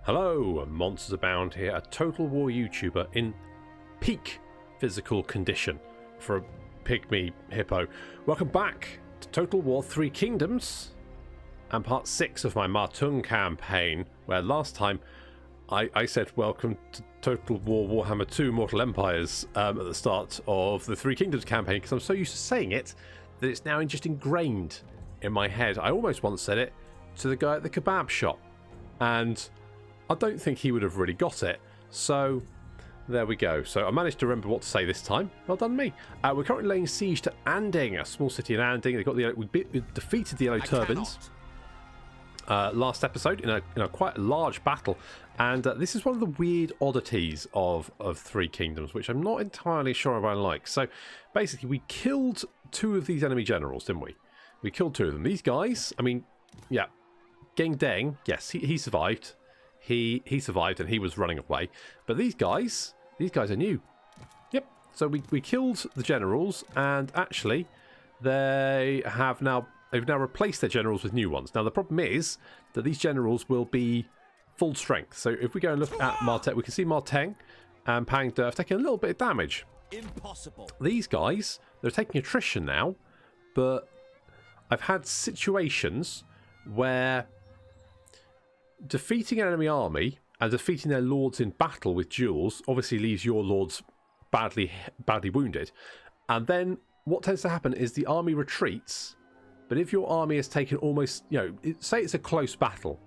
Hello, MonstersAbound here, a Total War YouTuber in peak physical condition for a pygmy hippo. Welcome back to Total War Three Kingdoms and part 6 of my Ma Teng Campaign, where last time I said welcome to Total War Warhammer 2 Mortal Empires at the start of the Three Kingdoms campaign, because I'm so used to saying it that it's now just ingrained in my head. I almost once said it to the guy at the kebab shop, and I don't think he would have really got it. So there we go. So I managed to remember what to say this time. Well done me. We're currently laying siege to Anding, a small city in Anding. They got we defeated the Yellow Turbans last episode in a quite large battle, and this is one of the weird oddities of Three Kingdoms, which I'm not entirely sure if I like. So basically, we killed 2 of these enemy generals, didn't we? We killed 2 of them. These guys, I mean, yeah, Geng Deng, yes, he survived. He survived and he was running away. But these guys are new. Yep. So we killed the generals, and actually they've now replaced their generals with new ones. Now the problem is that these generals will be full strength. So if we go and look at Ma Teng, we can see Ma Teng and Pang De have taken a little bit of damage. Impossible. These guys, they're taking attrition now, but I've had situations where defeating an enemy army and defeating their lords in battle with duels obviously leaves your lords badly wounded. And then what tends to happen is the army retreats. But if your army has taken almost, say it's a close battle,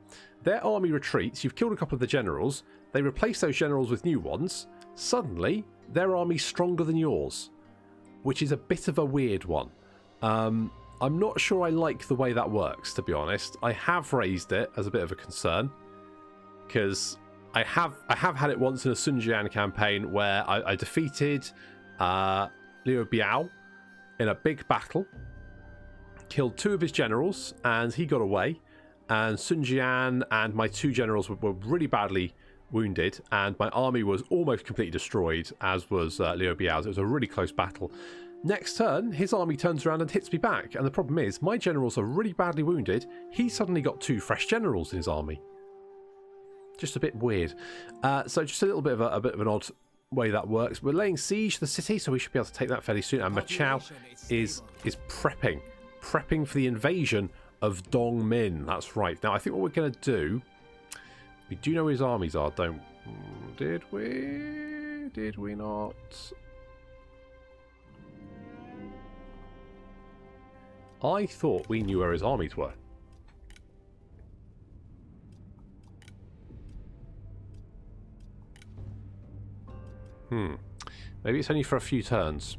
their army retreats, you've killed a couple of the generals, they replace those generals with new ones, suddenly their army's stronger than yours, which is a bit of a weird one. I'm not sure I like the way that works, to be honest. I have raised it as a bit of a concern, because I have had it once in a Sun Jian campaign where I defeated Liu Biao in a big battle, killed 2 of his generals, and he got away, and Sun Jian and my 2 generals were really badly wounded, and my army was almost completely destroyed, as was Liu Biao's. It was a really close battle. Next turn, his army turns around and hits me back, and the problem is my generals are really badly wounded. He suddenly got 2 fresh generals in his army. Just a bit weird. So just a little bit of an odd way that works. We're laying siege to the city, so we should be able to take that fairly soon. And Ma Chao is prepping for the invasion of Dongmin. That's right. Now I think what we're going to do, we do know where his armies are, don't? Did we? Did we not? I thought we knew where his armies were. Maybe it's only for a few turns.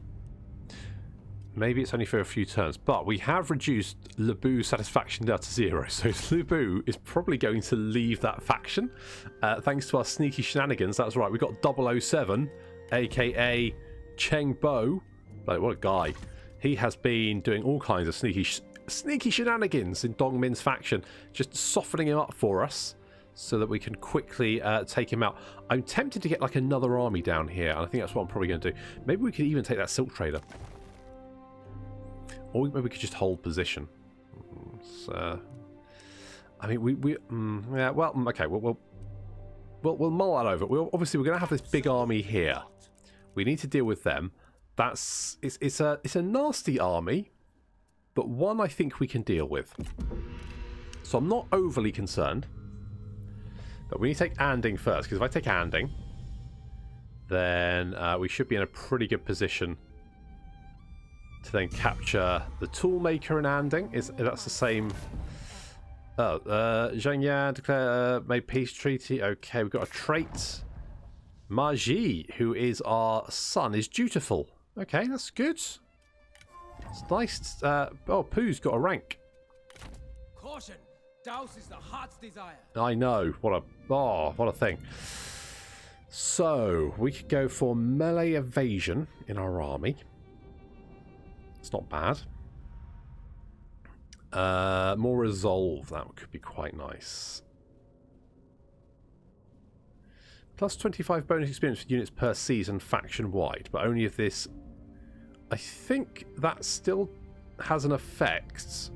But we have reduced Le Bou's satisfaction down to 0. So Le Bou is probably going to leave that faction. Thanks to our sneaky shenanigans. That's right, we got 007, aka Cheng Bo. Like, what a guy. He has been doing all kinds of sneaky shenanigans in Dongmin's faction, just softening him up for us so that we can quickly take him out. I'm tempted to get like another army down here, and I think that's what I'm probably going to do. Maybe we could even take that silk trader. Or maybe we could just hold position. So, I mean, yeah, well, okay, we'll mull that over. Obviously, we're going to have this big army here. We need to deal with them. It's a nasty army, but one I think we can deal with. So I'm not overly concerned. But we need to take Anding first, because if I take Anding, then we should be in a pretty good position to then capture the toolmaker in Anding. That's the same. Oh, Zhang Yan made peace treaty. Okay, we've got a trait. Ma Ji, who is our son, is dutiful. Okay, that's good. It's nice. Oh, Pooh's got a rank. Caution, douse is the heart's desire. I know. What a thing. So we could go for melee evasion in our army. It's not bad. More resolve. That could be quite nice. Plus 25 bonus experience for units per season faction wide, but only if this. I think that still has an effect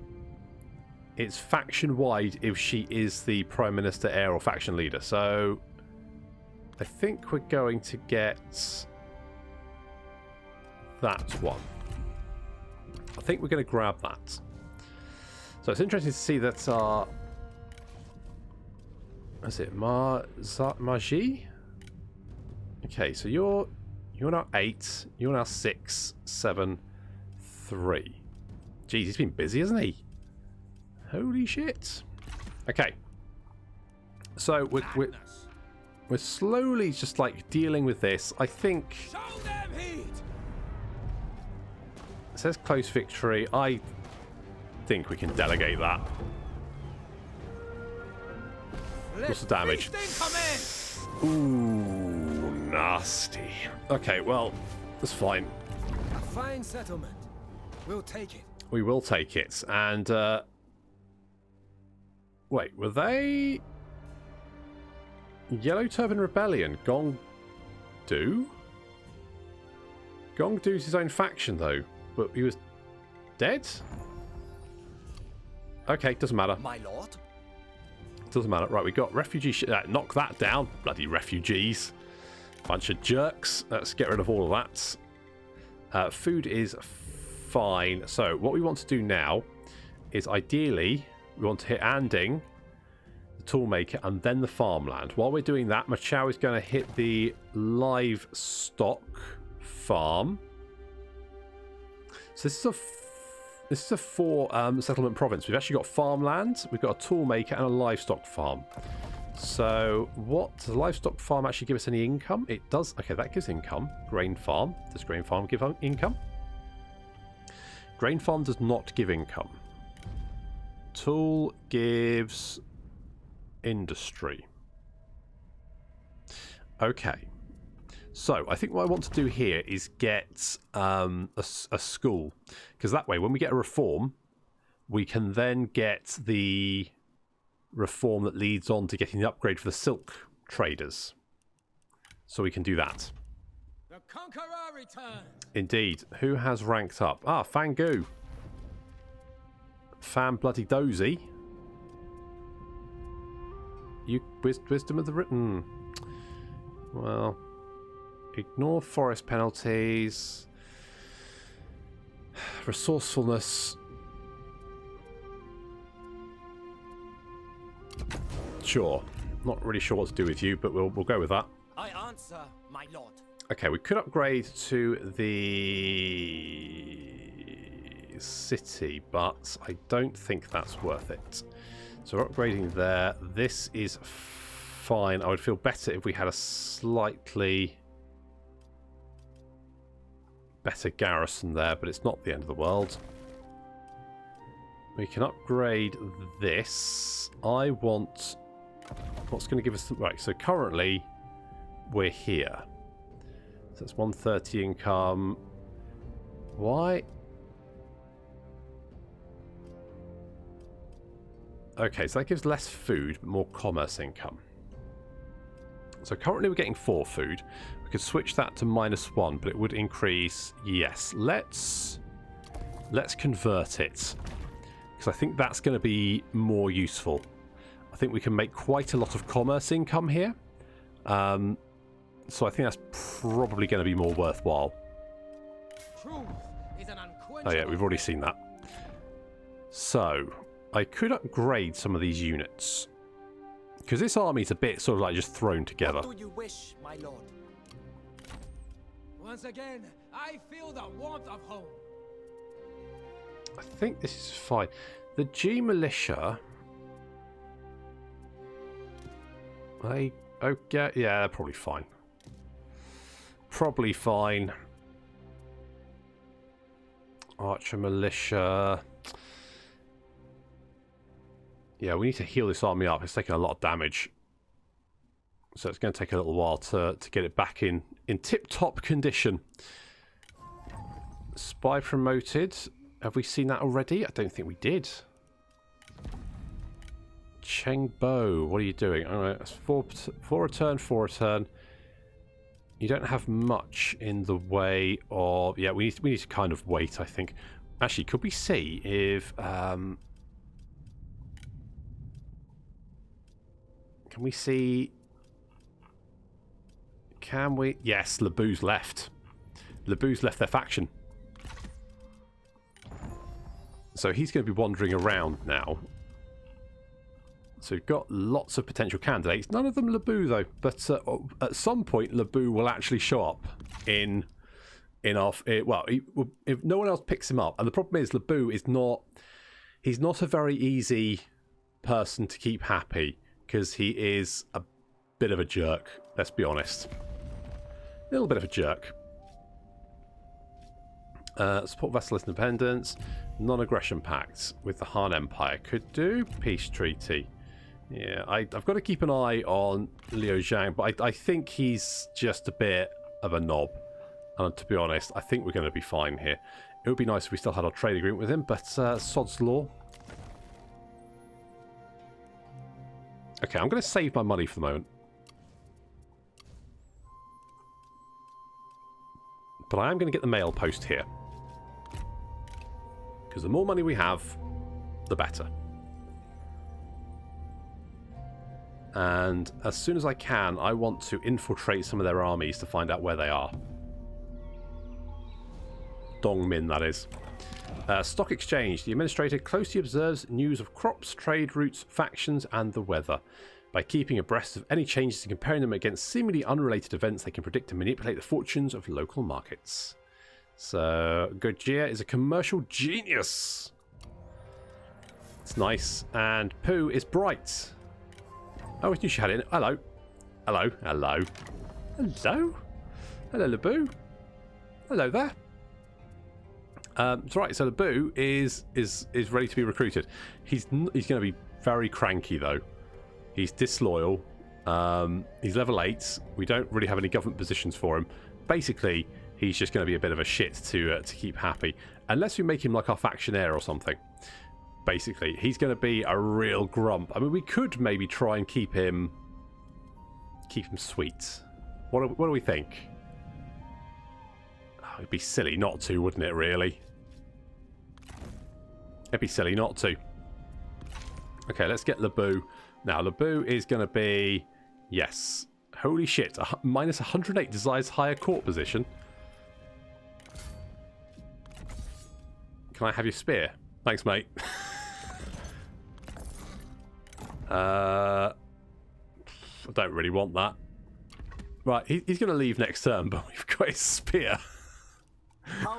it's faction-wide if she is the Prime Minister, heir, or faction leader. So I think we're going to get that one. I think we're going to grab that. So it's interesting to see that our... Is it Maji? Okay, so you're now 8. You're now 6, 7, 3. Jeez, he's been busy, hasn't he? Holy shit. Okay. So we're slowly just like dealing with this. I think it says close victory. I think we can delegate that. What's the damage? Ooh, nasty. Okay, well, that's fine. A fine settlement. We'll take it. We will take it. And wait, were they Yellow Turban Rebellion? Gongdu? Gongdu's his own faction, though, but he was dead. Okay, doesn't matter. My lord. Doesn't matter. Right, we got refugee. Knock that down, bloody refugees! Bunch of jerks. Let's get rid of all of that. Food is fine. So what we want to do now is ideally we want to hit Anding, the toolmaker, and then the farmland. While we're doing that, Machao is going to hit the livestock farm. So this is a 4 settlement province. We've actually got farmland, we've got a toolmaker, and a livestock farm. So what does the livestock farm actually give us any income? It does. Okay, that gives income. Grain farm. Does grain farm give income? Grain farm does not give income. Tool gives industry. Okay. So I think what I want to do here is get a school, because that way when we get a reform, we can then get the reform that leads on to getting the upgrade for the silk traders. So we can do that. The conqueror returns. Indeed. Who has ranked up? Ah, Fangu. Fan bloody dozy. You wisdom of the written. Well, ignore forest penalties. Resourcefulness. Sure. Not really sure what to do with you, but we'll go with that. I answer, my lord. Okay, we could upgrade to the city, but I don't think that's worth it. So we're upgrading there. This is fine. I would feel better if we had a slightly better garrison there, but it's not the end of the world. We can upgrade this. I want... What's going to give us... Right, so currently we're here. So it's 130 income. Why? Okay, so that gives less food, but more commerce income. So currently we're getting 4 food. We could switch that to -1, but it would increase... Yes, let's convert it, because I think that's going to be more useful. I think we can make quite a lot of commerce income here. So I think that's probably going to be more worthwhile. Truth is an Oh yeah, we've already seen that. So I could upgrade some of these units, because this army's a bit sort of like just thrown together. What do you wish, my lord? Once again, I feel the warmth of home. I think this is fine. The G militia. Okay, yeah, they're probably fine. Probably fine. Archer militia. Yeah, we need to heal this army up. It's taking a lot of damage, so it's going to take a little while to get it back in tip-top condition. Spy promoted. Have we seen that already? I don't think we did. Cheng Bo, what are you doing? All right, that's 4 return, 4 return. You don't have much in the way of... Yeah, we need to kind of wait, I think. Actually, could we see if... Can we see... Can we... Yes, Lebu's left. Lebu's left their faction. So he's going to be wandering around now. So we've got lots of potential candidates. None of them Lebu, though. But at some point, Lebu will actually show up in our... well, if no one else picks him up. And the problem is, Lebu is not... He's not a very easy person to keep happy. Because he is a bit of a jerk. Let's be honest. A little bit of a jerk. Support vassal independence. Non-aggression pact with the Han Empire. Could do. Peace treaty. Yeah, I've got to keep an eye on Liu Zhang, but I think he's just a bit of a knob. And to be honest, I think we're going to be fine here. It would be nice if we still had our trade agreement with him, but sod's law. Okay, I'm going to save my money for the moment. But I am going to get the mail post here. Because the more money we have, the better. And as soon as I can, I want to infiltrate some of their armies to find out where they are. Dongmin, that is. Stock exchange. The administrator closely observes news of crops, trade routes, factions, and the weather. By keeping abreast of any changes and comparing them against seemingly unrelated events, they can predict and manipulate the fortunes of local markets. So, Gojia is a commercial genius. It's nice. And Pooh is bright. I always knew she had it. Hello. Hello. Hello. Hello. Hello, Lebu. Hello there. That's right. So Lebu is ready to be recruited. He's going to be very cranky though. He's disloyal. He's level 8. We don't really have any government positions for him. Basically, he's just going to be a bit of a shit to keep happy, unless we make him like our factionaire or something. Basically, he's going to be a real grump. I mean, we could maybe try and keep him sweet. What do we think? Oh, it'd be silly not to, wouldn't it? Really, it'd be silly not to. Okay, let's get Lebu. Now, Lebu is going to be... Yes. Holy shit. Minus 108 desires higher court position. Can I have your spear? Thanks, mate. I don't really want that. Right, he's going to leave next turn, but we've got his spear.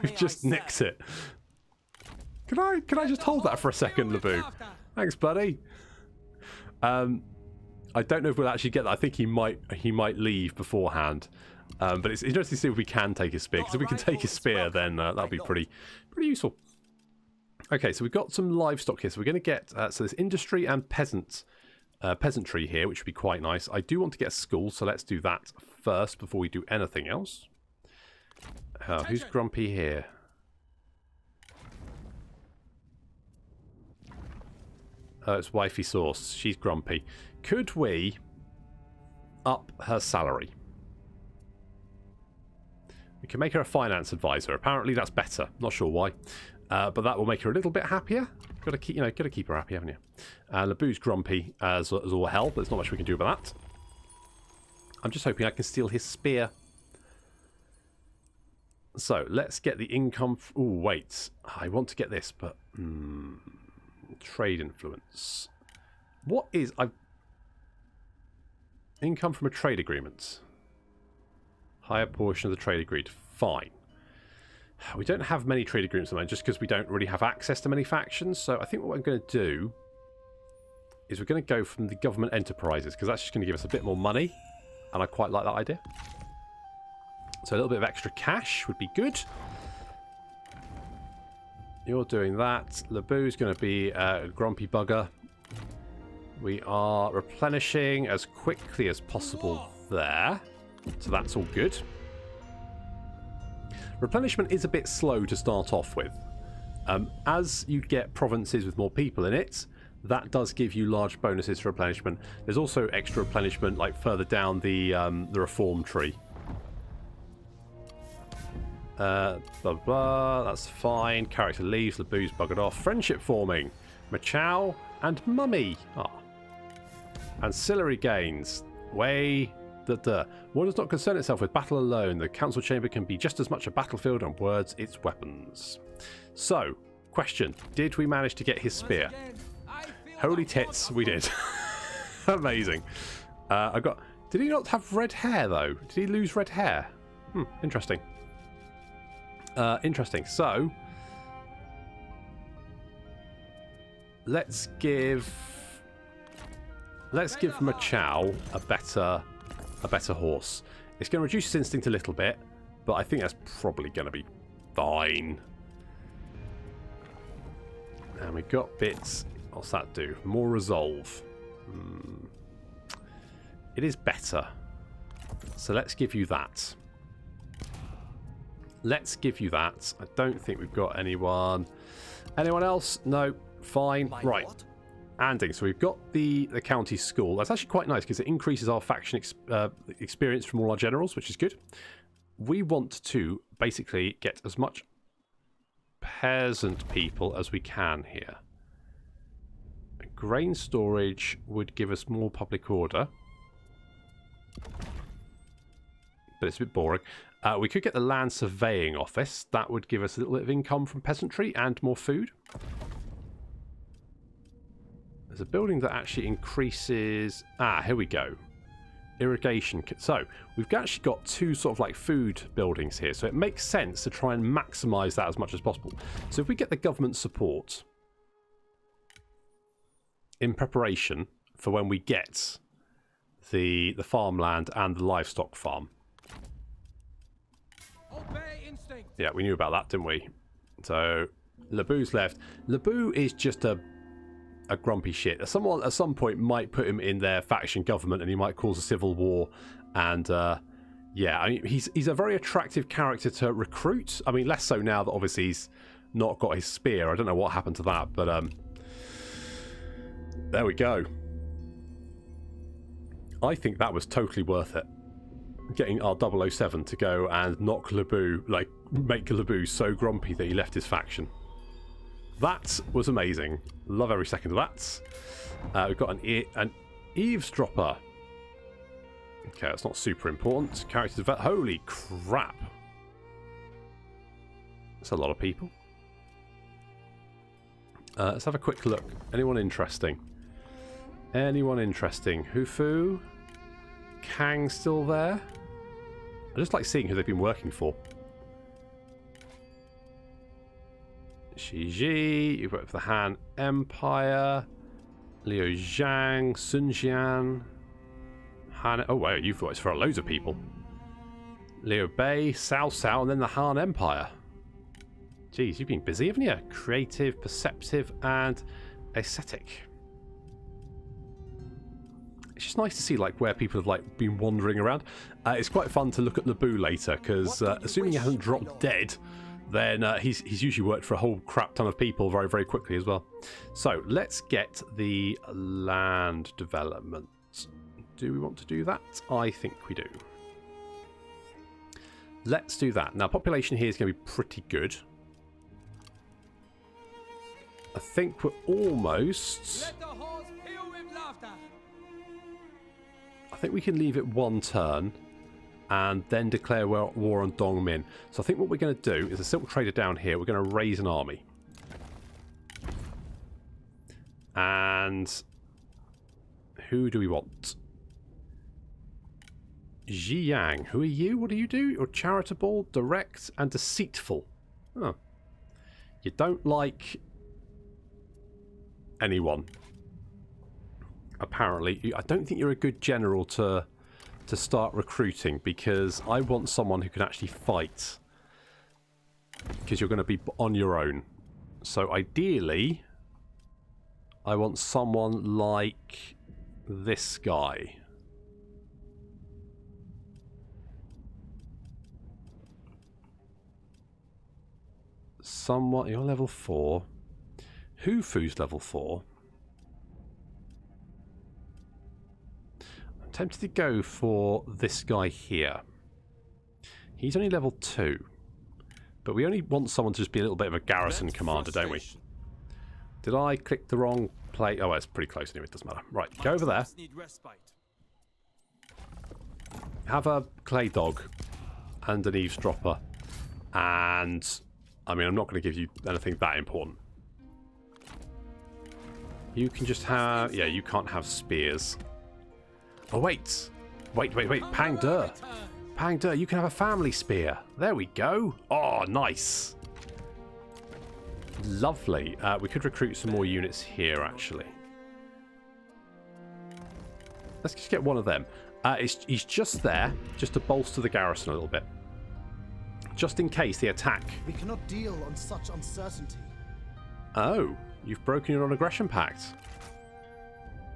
We've just nicked it. Can I just hold that for a second, Lebu? Thanks, buddy. I don't know if we'll actually get that. I think he might leave beforehand. But it's interesting to see if we can take his spear. Because if we can take his spear, then that'll be pretty useful. Okay, so we've got some livestock here. So we're going to get so there's industry and peasantry here, which would be quite nice. I do want to get a school, so let's do that first before we do anything else. Who's grumpy here? It's Wifey Sauce. She's grumpy. Could we up her salary? We can make her a finance advisor. Apparently that's better. Not sure why. But that will make her a little bit happier. Got to keep her happy, haven't you? Lebu's grumpy as all hell, but there's not much we can do about that. I'm just hoping I can steal his spear. So let's get the income. Oh wait, I want to get this, but trade influence. What is income from a trade agreement? Higher portion of the trade agreed. Fine. We don't have many trade agreements at the moment just because we don't really have access to many factions. So I think what I'm going to do is we're going to go from the government enterprises because that's just going to give us a bit more money. And I quite like that idea. So a little bit of extra cash would be good. You're doing that. Lebu's going to be a grumpy bugger. We are replenishing as quickly as possible there. So that's all good. Replenishment is a bit slow to start off with. As you get provinces with more people in it, that does give you large bonuses for replenishment. There's also extra replenishment like further down the reform tree. Blah, blah, that's fine. Character leaves, Lebu's buggered off. Friendship forming. Machow and Mummy. Ah. Ancillary gains. War does not concern itself with battle alone. The council chamber can be just as much a battlefield on words its weapons. So, question. Did we manage to get his spear? Holy tits, we did. Amazing. Did he not have red hair, though? Did he lose red hair? Interesting. Interesting. So, let's give Ma Chao a better horse. It's going to reduce his instinct a little bit, but I think that's probably going to be fine. And we got bits. What's that do? More resolve. It is better. So let's give you that. Let's give you that. I don't think we've got anyone. Anyone else? No. Fine. Right. Anding. So we've got the county school. That's actually quite nice because it increases our faction experience from all our generals, which is good. We want to basically get as much peasant people as we can here. Grain storage would give us more public order. But it's a bit boring. We could get the land surveying office. That would give us a little bit of income from peasantry and more food. There's a building that actually increases... here we go. Irrigation. So, we've actually got two sort of like food buildings here. So it makes sense to try and maximise that as much as possible. So if we get the government support in preparation for when we get the farmland and the livestock farm. Yeah, we knew about that, didn't we? So, Labu's left. Labu is just a grumpy shit. Someone at some point might put him in their faction government and he might cause a civil war. And, yeah, I mean, he's a very attractive character to recruit. I mean, less so now that obviously he's not got his spear. I don't know what happened to that, but, there we go. I think that was totally worth it. Getting our 007 to go and knock Labu, like, make Labu so grumpy that he left his faction. That was amazing. Love every second of that. We've got an eavesdropper. Okay, that's not super important. Character development. Holy crap. That's a lot of people. Let's have a quick look. Anyone interesting? Anyone interesting? Hufu? Kang still there? I just like seeing who they've been working for. Shiji, you've worked for the Han Empire. Liu Zhang, Sun Jian. Han. Oh, wow, you've worked for loads of people. Liu Bei, Cao Cao, and then the Han Empire. Jeez, you've been busy, haven't you? Creative, perceptive, and aesthetic. It's just nice to see like where people have like been wandering around. It's quite fun to look at Labu later because assuming he hasn't dropped dead, then he's usually worked for a whole crap ton of people very, very quickly as well. So let's get the land development. Do we want to do that? I think we do. Let's do that. Now population here is going to be pretty good. I think we're almost... Let the horse peal with laughter. I think we can leave it one turn and then declare war on Dongmin. So I think what we're going to do is a silk trader down here. We're going to raise an army. And who do we want? Ziyang. Who are you? What do you do? You're charitable, direct, and deceitful. Oh. You don't like anyone. Apparently. I don't think you're a good general to start recruiting because I want someone who can actually fight. Because you're going to be on your own. So ideally, I want someone like this guy. Somewhat, you're level 4. Hufu's level 4. I'm tempted to go for this guy here. He's only level 2. But we only want someone to just be a little bit of a garrison commander, don't we? Did I click the wrong play. Oh, it's pretty close anyway. It doesn't matter. Right, go over there. Need respite. Have a clay dog and an eavesdropper. And, I mean, I'm not going to give you anything that important. You can just have... Yeah, you can't have spears. Oh, wait. Wait. Pang Der. Pang Der, you can have a family spear. There we go. Oh, nice. Lovely. We could recruit some more units here, actually. Let's just get one of them. He's just there, just to bolster the garrison a little bit. Just in case they attack. We cannot deal on such uncertainty. Oh, you've broken your non-aggression pact.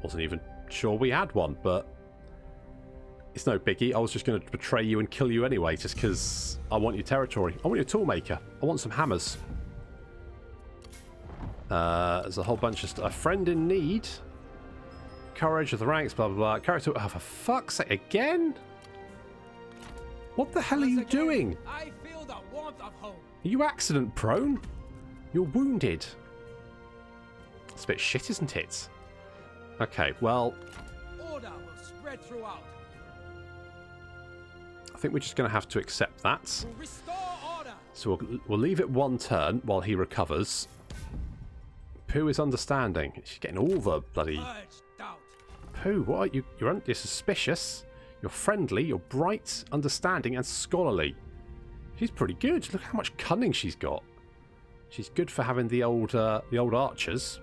Wasn't even sure we had one, but it's no biggie. I was just going to betray you and kill you anyway, just because I want your territory. I want your toolmaker. I want some hammers. There's a whole bunch of stuff. A friend in need. Courage of the ranks, blah, blah, blah. Character... Oh, for fuck's sake, again? What the hell are you doing? I feel the warmth of home. Are you accident prone? You're wounded. It's a bit shit, isn't it? Okay, well... Order will spread throughout. I think we're just going to have to accept that. To restore order. So we'll leave it one turn while he recovers. Pooh is understanding. She's getting all the bloody... Urged doubt. Pooh, what are you? You're suspicious. You're friendly. You're bright, understanding, and scholarly. She's pretty good. Look how much cunning she's got. She's good for having the old archers.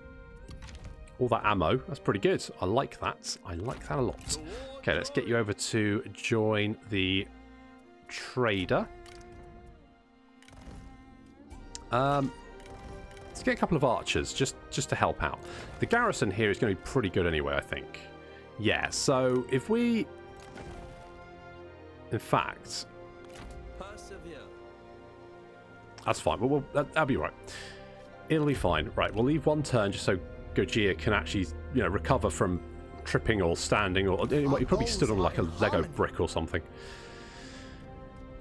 All that ammo. That's pretty good. I like that. I like that a lot. Okay, let's get you over to join the trader. Let's get a couple of archers just to help out. The garrison here is going to be pretty good anyway, I think. Yeah, so if we... In fact... Persevere. That's fine. Well, that'll be right. It'll be fine. Right, we'll leave one turn just so Gojir can actually, recover from tripping or standing, or he probably stood on like a Lego brick or something.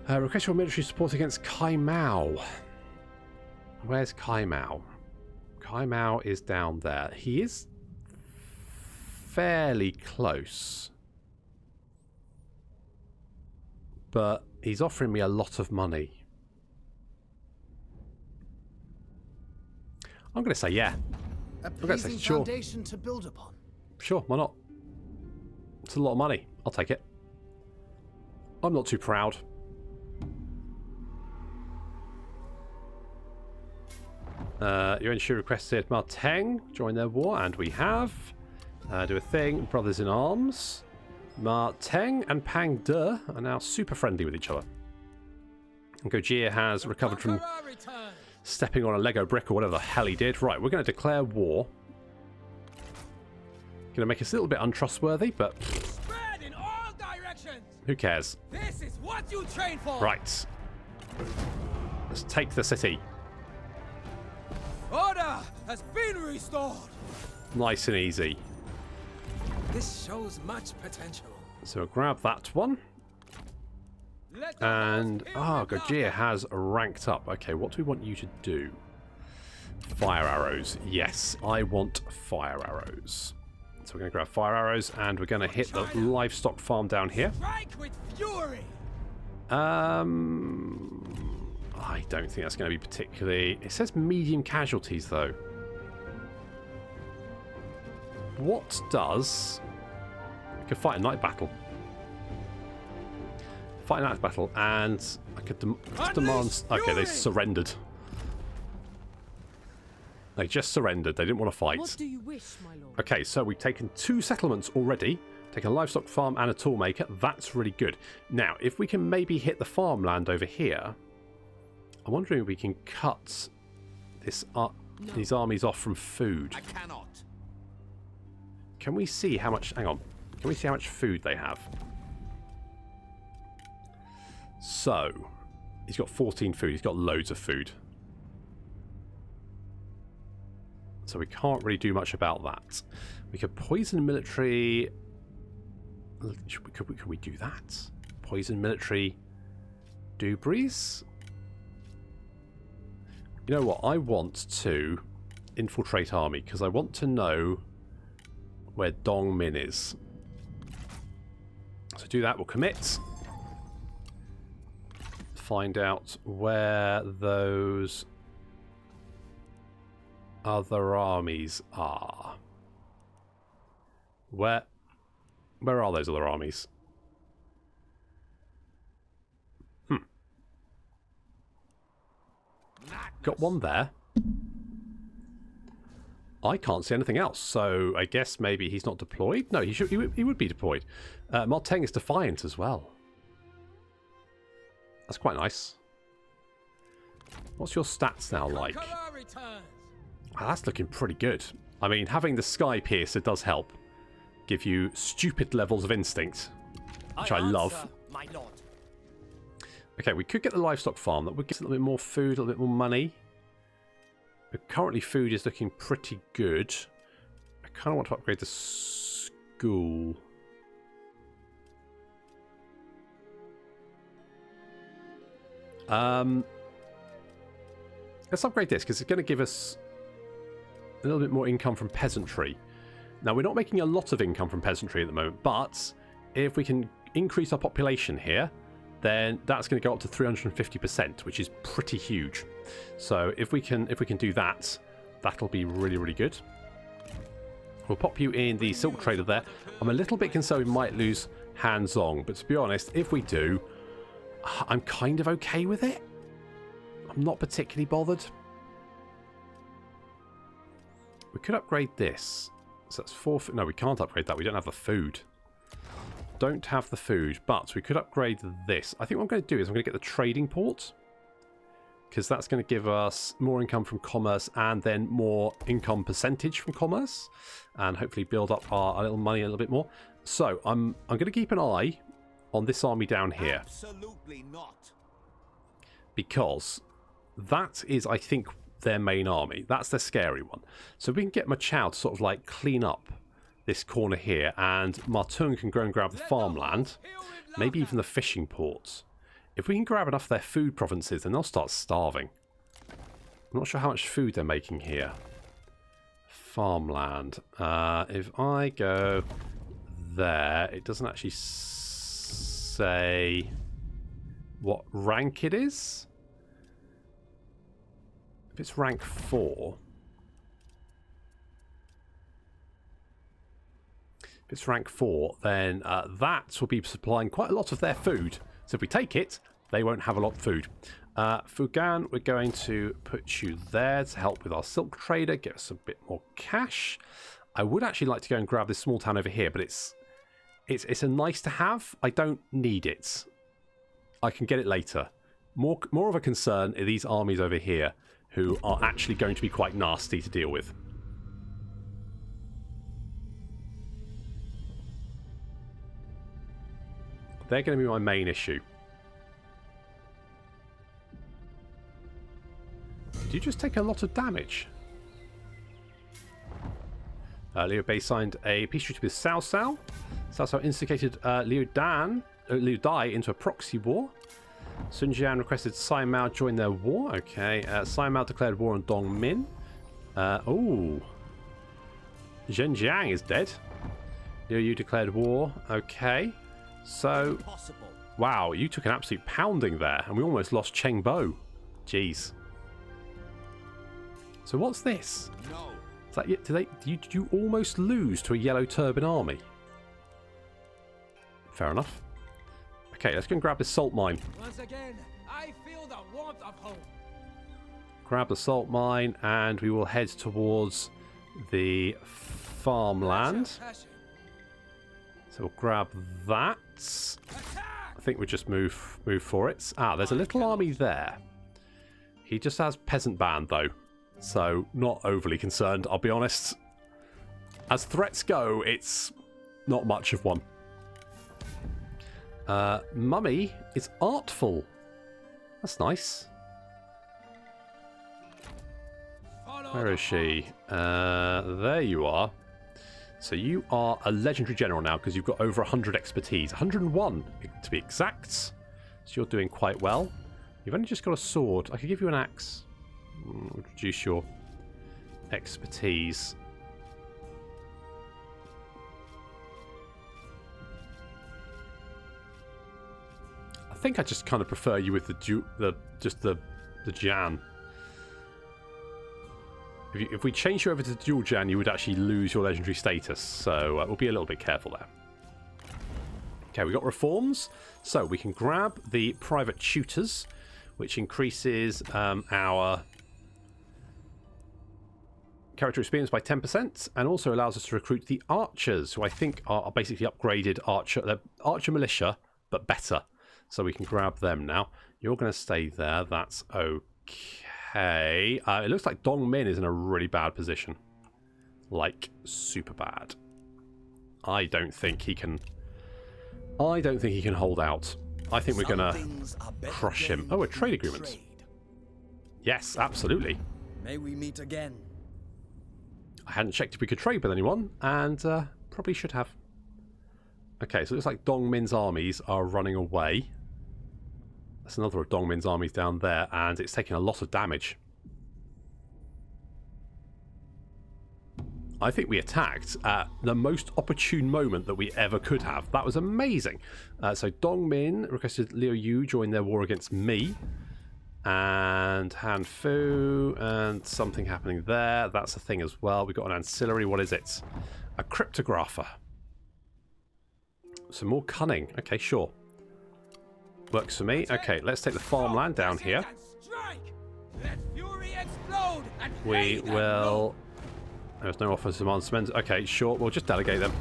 Request for military support against Kai Mao. Where's Kai Mao? Kai Mao is down there. He is fairly close, but he's offering me a lot of money. I'm going to say yeah. A I'm going to say pleasing sure. foundation to build upon. Sure, why not? It's a lot of money. I'll take it. I'm not too proud. Your issue requested Ma Teng join their war, and we have. Do a thing. Brothers in arms. Ma Teng and Pang De are now super friendly with each other. And Gojir has recovered from stepping on a Lego brick or whatever the hell he did. Right, we're going to declare war. Going to make us a little bit untrustworthy, but Spread in all directions. who cares? This is what you train for. Right. Let's take the city. Order has been restored. Nice and easy. This shows much potential. So we'll grab that one. Let the And, house hear Gojir has ranked up. Okay, what do we want you to do? Fire arrows. Yes, I want fire arrows. So we're going to grab fire arrows, and we're going to hit the livestock farm down here. Strike with fury. I don't think that's going to be particularly... It says medium casualties, though. What does... We could fight a night battle. Fight a night battle, and I could demand... Okay, they surrendered. They just surrendered. They didn't want to fight. What do you wish, my lord? Okay, so we've taken 2 settlements already. Taken a livestock farm and a toolmaker. That's really good. Now, if we can maybe hit the farmland over here... I'm wondering if we can cut this these armies off from food. I cannot. Can we see how much... Hang on. Can we see how much food they have? So, he's got 14 food. He's got loads of food. So we can't really do much about that. We could poison military... Could we do that? Poison military dubris? You know what? I want to infiltrate army because I want to know where Dong Min is. So do that, we'll commit. Find out where those other armies are. Where are those other armies? Got one there. I can't see anything else, so I guess maybe he's not deployed. No, he would be deployed. Ma Teng is defiant as well. That's quite nice. What's your stats now like? That's looking pretty good. I mean, having the Sky Piercer does help. Give you stupid levels of instinct, which I love. My lord. Okay, we could get the livestock farm. That would give us a little bit more food, a little bit more money. But currently food is looking pretty good. I kind of want to upgrade the school. Let's upgrade this because it's going to give us a little bit more income from peasantry. Now, we're not making a lot of income from peasantry at the moment, but if we can increase our population here, then that's going to go up to 350%, which is pretty huge. So if we can do that, that'll be really, really good. We'll pop you in the silk trader there. I'm a little bit concerned we might lose Han Zong, but to be honest, if we do, I'm kind of okay with it. I'm not particularly bothered. We could upgrade this. So that's 4... No, we can't upgrade that. We don't have the food. Don't have the food, but we could upgrade this. I think what I'm going to do is I'm going to get the trading port, because that's going to give us more income from commerce and then more income percentage from commerce, and hopefully build up our little money a little bit more. So I'm going to keep an eye on this army down here. Absolutely not. Because that is, I think, their main army. That's their scary one. So we can get Ma Chao to sort of like clean up this corner here, and Ma Teng can go and grab the farmland, maybe even the fishing ports. If we can grab enough of their food provinces, then they'll start starving. I'm not sure how much food they're making here. Farmland. If I go there, it doesn't actually say what rank it is. If it's rank 4... If it's rank 4, then that will be supplying quite a lot of their food. So if we take it, they won't have a lot of food. Fugan, we're going to put you there to help with our silk trader, get us a bit more cash. I would actually like to go and grab this small town over here, but it's a nice to have. I don't need it. I can get it later. More of a concern are these armies over here, who are actually going to be quite nasty to deal with. They're going to be my main issue. Do you just take a lot of damage? Liu Bei signed a peace treaty with Cao Cao. Cao Cao instigated Liu Dai into a proxy war. Sun Jian requested Sai Mao join their war. Okay. Sai Mao declared war on Dong Min. Oh. Zhen Jiang is dead. Liu Yu declared war. Okay. So, wow, you took an absolute pounding there, and we almost lost Cheng Bo. Jeez. So what's this? No. Is that, did you almost lose to a yellow turban army? Fair enough. Okay, let's go and grab this salt mine. Once again, I feel the warmth of home. Grab the salt mine, and we will head towards the farmland. So we'll grab that. I think we'll just move for it. Ah, there's a little army there. He just has peasant band though, so not overly concerned, I'll be honest. As threats go, it's not much of one. Mummy is artful. That's nice. Where is she? There you are. So you are a legendary general now because you've got over 100 expertise. 101 to be exact. So you're doing quite well. You've only just got a sword. I could give you an axe. Reduce your expertise. think I just kind of prefer you with the Jan. If we change you over to dual Jan, you would actually lose your legendary status. So we'll be a little bit careful there. Okay, we got reforms. So we can grab the private tutors, which increases our character experience by 10%, and also allows us to recruit the archers, who I think are basically upgraded archer militia, but better. So we can grab them now. You're going to stay there. That's okay. It looks like Dong Min is in a really bad position. Like, super bad. I don't think he can hold out. I think we're going to crush him. Oh, a trade agreement. Yes, absolutely. May we meet again. I hadn't checked if we could trade with anyone, and probably should have. Okay, so it looks like Dong Min's armies are running away. That's another of Dong Min's armies down there, and it's taking a lot of damage. I think we attacked at the most opportune moment that we ever could have. That was amazing. So Dong Min requested Liu Yu join their war against me. And Han Fu, and something happening there. That's a thing as well. We've got an ancillary. What is it? A cryptographer. Some more cunning. Okay, sure. Works for me. Okay, let's take the farmland down here. We will... There's no offers of Monsters. Okay, sure. We'll just delegate them.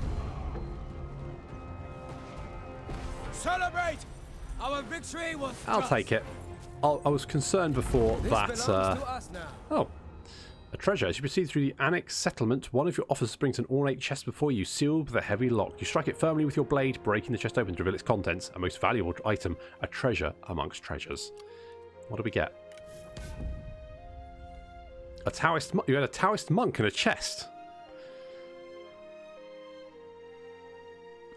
Celebrate! Our victory was I'll take it. I was concerned before that... Oh. A treasure. As you proceed through the annex settlement, one of your officers brings an ornate chest before you, sealed with a heavy lock. You strike it firmly with your blade, breaking the chest open to reveal its contents. A most valuable item. A treasure amongst treasures. What do we get? A Taoist monk. You had a Taoist monk in a chest.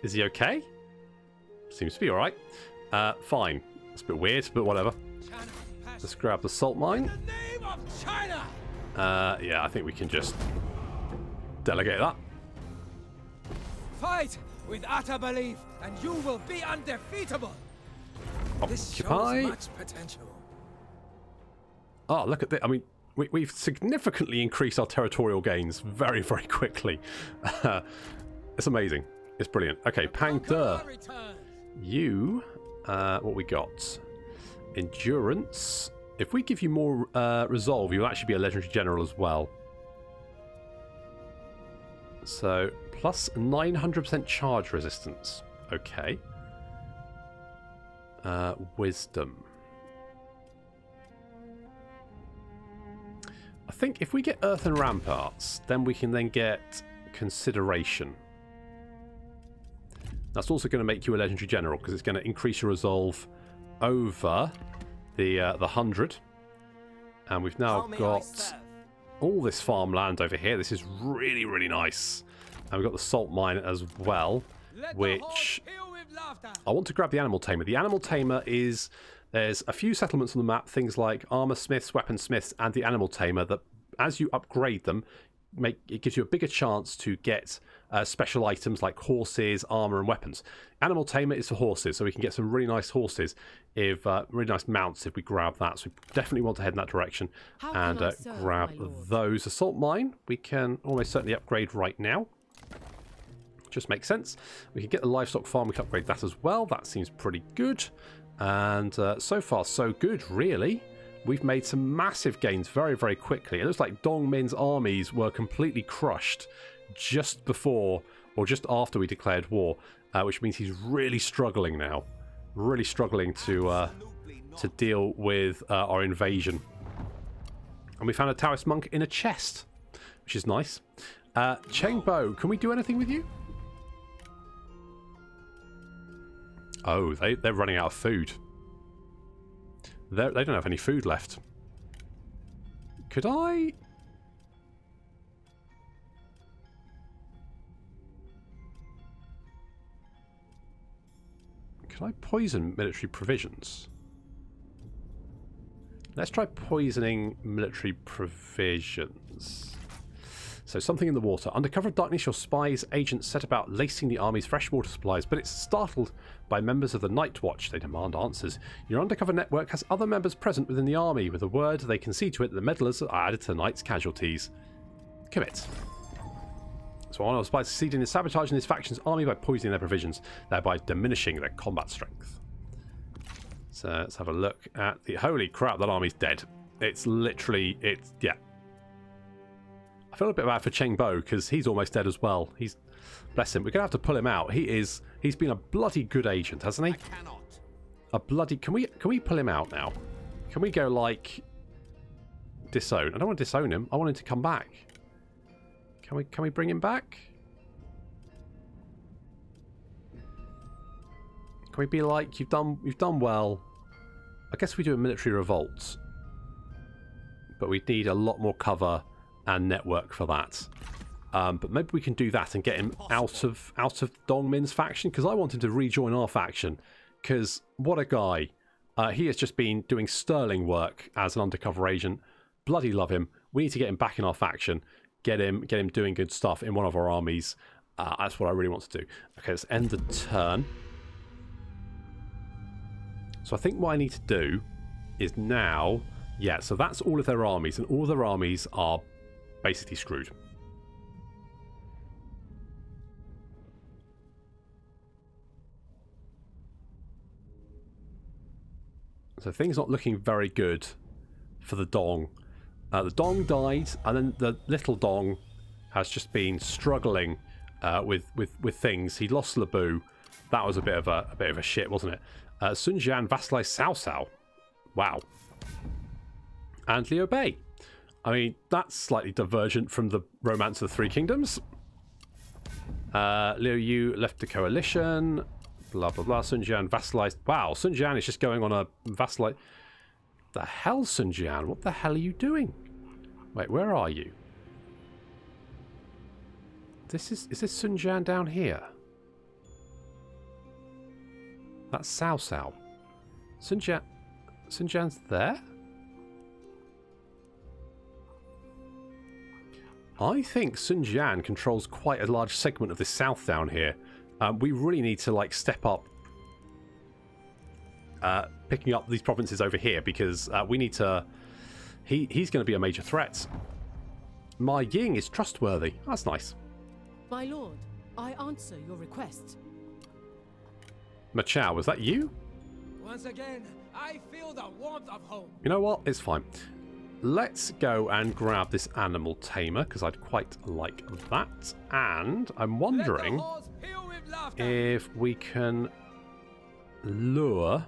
Is he okay? Seems to be alright. Fine. It's a bit weird, but whatever. Let's grab the salt mine. Yeah, I think we can just delegate that. Fight with utter belief, and you will be undefeatable. This shows Occupy. much potential. Oh, look at this. I mean, we've significantly increased our territorial gains very, very quickly. It's amazing. It's brilliant. Okay, Pang De. You, what we got? Endurance. If we give you more resolve, you'll actually be a legendary general as well. So, plus 900% charge resistance. Okay. Wisdom. I think if we get Earthen Ramparts, then we can then get Consideration. That's also going to make you a legendary general, because it's going to increase your resolve over the 100. And we've now got all this farmland over here. This is really, really nice. And we've got the salt mine as well, which I want to grab the animal tamer. The animal tamer is... There's a few settlements on the map, things like armor smiths, weaponsmiths, and the animal tamer, that as you upgrade them, it gives you a bigger chance to get special items like horses, armor, and weapons. Animal tamer is for horses, so we can get some really nice horses, if really nice mounts if we grab that. So we definitely want to head in that direction and grab those. Assault mine, we can almost certainly upgrade right now. Just makes sense. We can get the livestock farm, we can upgrade that as well. That seems pretty good. And so far, so good, really. We've made some massive gains very, very quickly. It looks like Dong Min's armies were completely crushed just before or just after we declared war, which means he's really struggling now. Really struggling to deal with our invasion. And we found a Taoist monk in a chest, which is nice. Cheng Bo, can we do anything with you? Oh, they're running out of food. They don't have any food left. Could I... Can I poison military provisions? Let's try poisoning military provisions. So something in the water. Under cover of darkness, your spies agents set about lacing the army's freshwater supplies, but it's startled by members of the Night Watch. They demand answers. Your undercover network has other members present within the army. With a word, they can see to it that the meddlers are added to tonight's casualties. Commit. So one of the spies succeeded in sabotaging this faction's army by poisoning their provisions, thereby diminishing their combat strength. So let's have a look at the... Holy crap, that army's dead. It's literally... yeah. I feel a bit bad for Cheng Bo because he's almost dead as well. He's... Bless him. We're going to have to pull him out. He's been a bloody good agent, hasn't he? I cannot. A bloody... Can we pull him out now? Can we go, like... Disown? I don't want to disown him. I want him to come back. Can we bring him back? Can we be like, you've done well. I guess we do a military revolt. But we need a lot more cover and network for that. But maybe we can do that and get him out of Dongmin's faction, because I want him to rejoin our faction. Because what a guy. He has just been doing sterling work as an undercover agent. Bloody love him. We need to get him back in our faction. Get him doing good stuff in one of our armies. That's what I really want to do. Okay, let's end the turn. So I think what I need to do is now... Yeah, so that's all of their armies, and all of their armies are basically screwed. So things not looking very good for the Dong. The Dong died, and then the little Dong has just been struggling with things. He lost Labu. That was a bit of a shit, wasn't it? Sun Jian vassalized Cao Cao. Wow. And Liu Bei. I mean, that's slightly divergent from the Romance of the Three Kingdoms. Liu Yu left the coalition. Blah, blah, blah. Sun Jian vassalized... Wow, Sun Jian is just going on a vassalize... The hell, Sun Jian? What the hell are you doing? Wait, where are you? Is this Sun Jian down here? That's Cao Cao. Sun Jian's there? I think Sun Jian controls quite a large segment of the south down here. We really need to like step up picking up these provinces over here, because we need to... He's going to be a major threat. Ma Ying is trustworthy. That's nice. My lord, I answer your request. Ma Chao, was that you? Once again, I feel the warmth of home. You know what? It's fine. Let's go and grab this animal tamer, because I'd quite like that. And I'm wondering if we can lure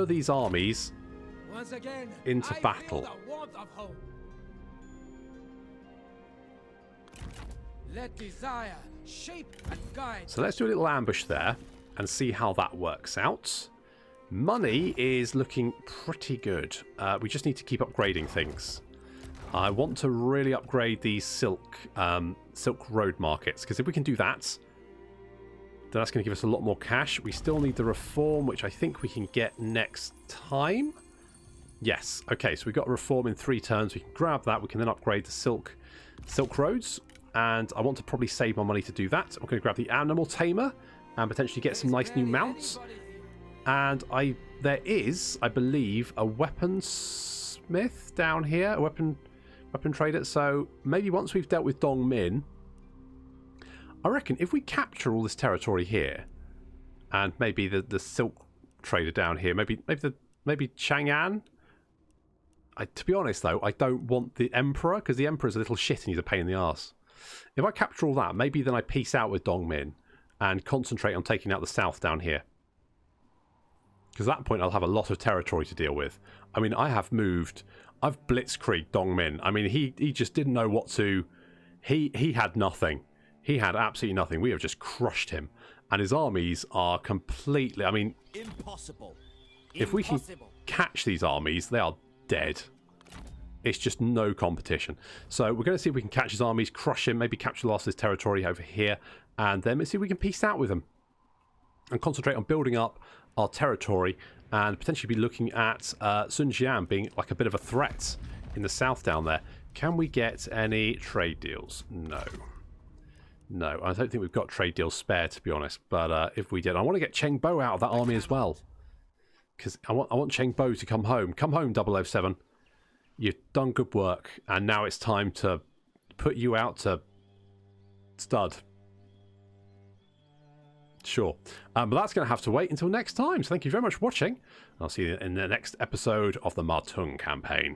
these armies once again into battle. Feel the warmth of home. Let desire shape and guide. So let's do a little ambush there and see how that works out. Money is looking pretty good. We just need to keep upgrading things. I want to really upgrade these Silk Road markets, because if we can do that, then that's going to give us a lot more cash. We still need the reform, which I think we can get next time. Yes. Okay, so we've got a reform in 3 turns. We can grab that. We can then upgrade the Silk Roads. And I want to probably save my money to do that. I'm going to grab the Animal Tamer and potentially get some nice new mounts. And there is, I believe, a weaponsmith down here, a weapon trader. So maybe once we've dealt with Dongmin, I reckon if we capture all this territory here, and maybe the silk trader down here, maybe Chang'an. To be honest though, I don't want the Emperor, because the Emperor's a little shit and he's a pain in the arse. If I capture all that, maybe then I peace out with Dongmin and concentrate on taking out the south down here. Because at that point I'll have a lot of territory to deal with. I mean, I've Blitzkrieg Dongmin. I mean, he just didn't know what to... He had nothing. He had absolutely nothing. We have just crushed him. And his armies are completely... I mean... Impossible. If we can catch these armies, they are dead. It's just no competition. So we're going to see if we can catch his armies, crush him, maybe capture the last of his territory over here, and then let's see if we can peace out with him and concentrate on building up our territory, and potentially be looking at Sun Jian being like a bit of a threat, in the south down there. Can we get any trade deals? No. No, I don't think we've got trade deals spare, to be honest. But if we did, I want to get Cheng Bo out of that army as well. Because I want Cheng Bo to come home. Come home, 007. You've done good work. And now it's time to put you out to stud. Sure. But that's going to have to wait until next time. So thank you very much for watching. I'll see you in the next episode of the Ma Teng Campaign.